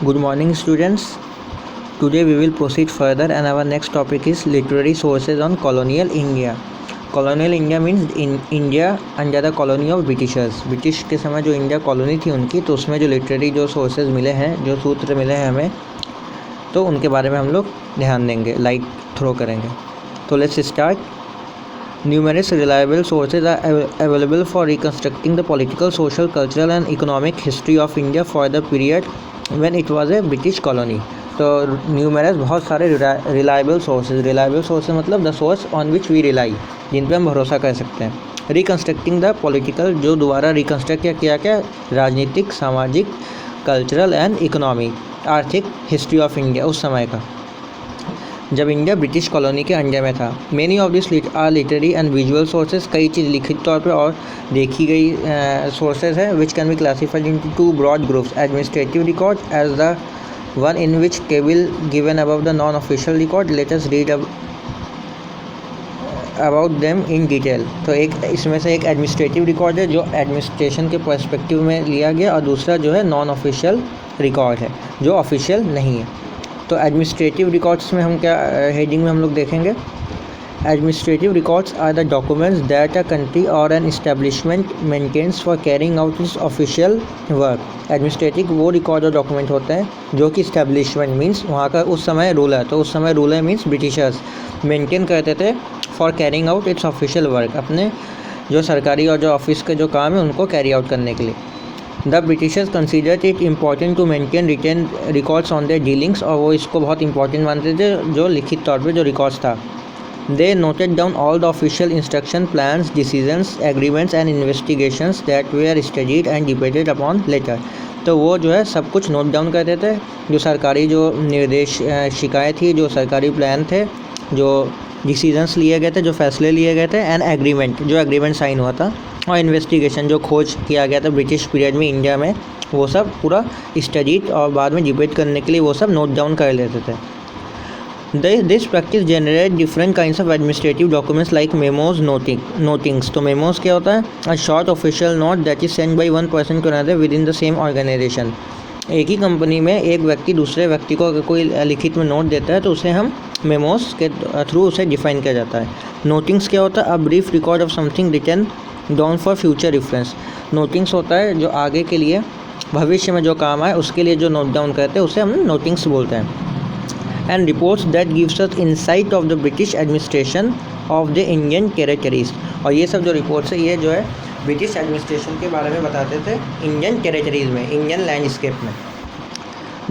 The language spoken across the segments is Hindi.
Good morning, students. Today we will proceed further, and our next topic is literary sources on colonial India. Colonial India means in India under the colony of Britishers. British के समय जो इंडिया कॉलोनी थी उनकी, तो उसमें जो लिटरेरी जो सोर्सेज मिले हैं, जो सूत्र मिले हैं हमें, तो उनके बारे में हम लोग ध्यान देंगे, लाइट थ्रो करेंगे. तो let's start. Numerous reliable sources are available for reconstructing the political, social, cultural and economic history of India for the period when it was a British colony. तो न्यूमरस बहुत सारे रिलायबल सोर्सेज मतलब the source on which we rely, जिन पे हम भरोसा कर सकते हैं. रिकन्स्ट्रक्टिंग द पॉलिटिकल, जो दोबारा रिकन्स्ट्रक्ट किया क्या, राजनीतिक, सामाजिक, कल्चरल एंड इकोनॉमिक, आर्थिक हिस्ट्री ऑफ इंडिया उस समय का जब इंडिया ब्रिटिश कॉलोनी के अंडर में था. Many of this are literary and visual sources. कई चीज़ लिखित तौर पे और देखी गई सोर्सेज है which can be classified into two broad groups. Administrative record as the one in which table given above the non official record. Let us read about them in detail. तो एक इसमें से एक एडमिनिस्ट्रेटिव रिकॉर्ड है जो एडमिनिस्ट्रेशन के पर्सपेक्टिव में लिया गया, और दूसरा जो है नॉन ऑफिशियल रिकॉर्ड है जो ऑफिशियल नहीं है. तो एडमिनिस्ट्रेटिव रिकॉर्ड्स में हम क्या हेडिंग में हम लोग देखेंगे. Administrative records are the documents that a country और an establishment maintains for carrying out its official work. Administrative वो रिकॉर्ड और डॉक्यूमेंट होते हैं जो कि इस्टेब्लिशमेंट मीन्स वहाँ का उस समय रूलर, तो उस समय रूलर मीन्स ब्रिटिशर्स मेंटेन करते थे for carrying out its official work, अपने जो सरकारी और जो ऑफिस के जो काम है उनको कैरी आउट करने के लिए. The Britishers considered it important to maintain return records on their dealings, और वो इसको बहुत इंपॉर्टेंट मानते थे जो लिखित तौर पे जो रिकॉर्ड्स था. They noted down all the official instruction, plans, decisions, agreements and investigations that were studied and debated upon later. तो वो जो है सब कुछ नोट डाउन करते थे, जो सरकारी जो निर्देश शिकायत थी, जो सरकारी प्लान थे, जो डिसीजंस लिए गए थे, जो फैसले लिए गए थे, एंड एग्रीमेंट जो एग्रीमेंट साइन हुआ था, और इन्वेस्टिगेशन जो खोज किया गया था ब्रिटिश पीरियड में इंडिया में, वो सब पूरा स्टडीड और बाद में डिबेट करने के लिए वो सब नोट डाउन कर लेते थे. This practice generate different kinds of administrative documents like memos, notings. तो मेमोज क्या होता है, a short official note that is send by one person to another with in the same organisation. एक ही कंपनी में एक व्यक्ति दूसरे व्यक्ति को अगर कोई लिखित में नोट देता है तो उसे हम मेमोज के थ्रू उसे डिफाइन किया जाता है. नोटिंग्स क्या होता है, a brief record of something written down for future reference. Notings होता है जो आगे के लिए, भविष्य में जो काम आए उसके लिए जो नोट डाउन करते हैं उसे हम नोटिंग्स बोलते हैं. And reports that gives us insight of the British administration of the Indian territories. और ये सब जो रिपोर्ट्स है ये जो है ब्रिटिश एडमिनिस्ट्रेशन के बारे में बताते थे इंडियन टेरिटरीज में, इंडियन लैंडस्केप में.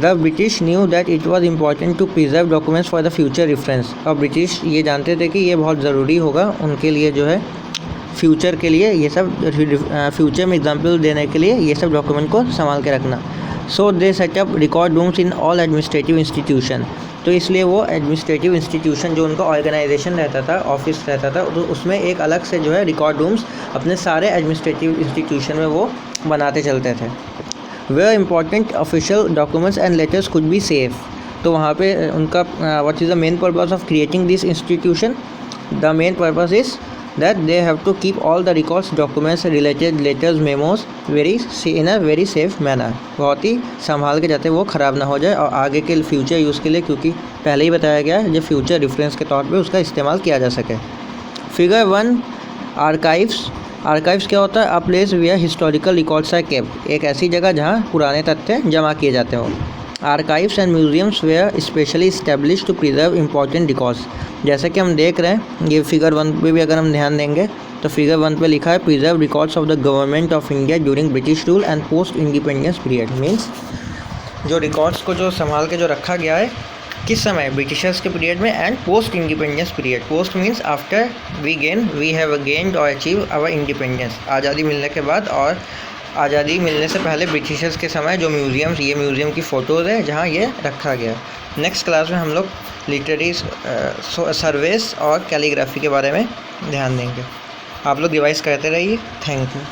The British knew that it was important to preserve documents for the future reference. और ब्रिटिश ये जानते थे कि ये बहुत ज़रूरी होगा उनके लिए जो है फ्यूचर के लिए, ये सब फ्यूचर में एग्जाम्पल देने के लिए ये सब डॉक्यूमेंट को संभाल के रखना. So they set up record rooms in all administrative institution. तो इसलिए वो एडमिनिस्ट्रेटिव इंस्टीट्यूशन जो उनका ऑर्गेनाइजेशन रहता था, ऑफिस रहता था, तो उसमें एक अलग से जो है रिकॉर्ड रूम्स अपने सारे एडमिनिस्ट्रेटिव इंस्टीट्यूशन में वो बनाते चलते थे. Where important official documents and letters could be safe. तो वहाँ पे उनका what is the main purpose of creating this institution. The main purpose is that they have to keep all the records, documents, related letters, memos in a very safe manner. बहुत ही संभाल के जाते वो ख़राब ना हो जाए और आगे के फ्यूचर यूज़ के लिए, क्योंकि पहले ही बताया गया है जब फ्यूचर रेफरेंस के तौर पे उसका इस्तेमाल किया जा सके. Figure 1 archives. आर्काइव्स क्या होता है, a place where historical records are kept. एक ऐसी जगह जहाँ पुराने तथ्य जमा किए जाते हो. Archives and museums were specially establish to preserve important records. जैसे कि हम देख रहे हैं ये फिगर 1 पे भी अगर हम ध्यान देंगे तो फिगर 1 पे लिखा है preserve records of the government of India during British rule and post independence period. Means जो रिकॉर्ड्स को जो संभाल के जो रखा गया है किस समय, ब्रिटिशर्स के पीरियड में and post independence period. Post means after we have gained और अचीव आवर इंडिपेंडेंस. आज़ादी मिलने के बाद और आज़ादी मिलने से पहले ब्रिटिशर्स के समय जो म्यूज़ियम्स, ये म्यूज़ियम की फ़ोटोज़ है जहाँ ये रखा गया. नेक्स्ट क्लास में हम लोग लिटरेरी सर्वेस और कैलीग्राफी के बारे में ध्यान देंगे. आप लोग रिवाइज करते रहिए. Thank you.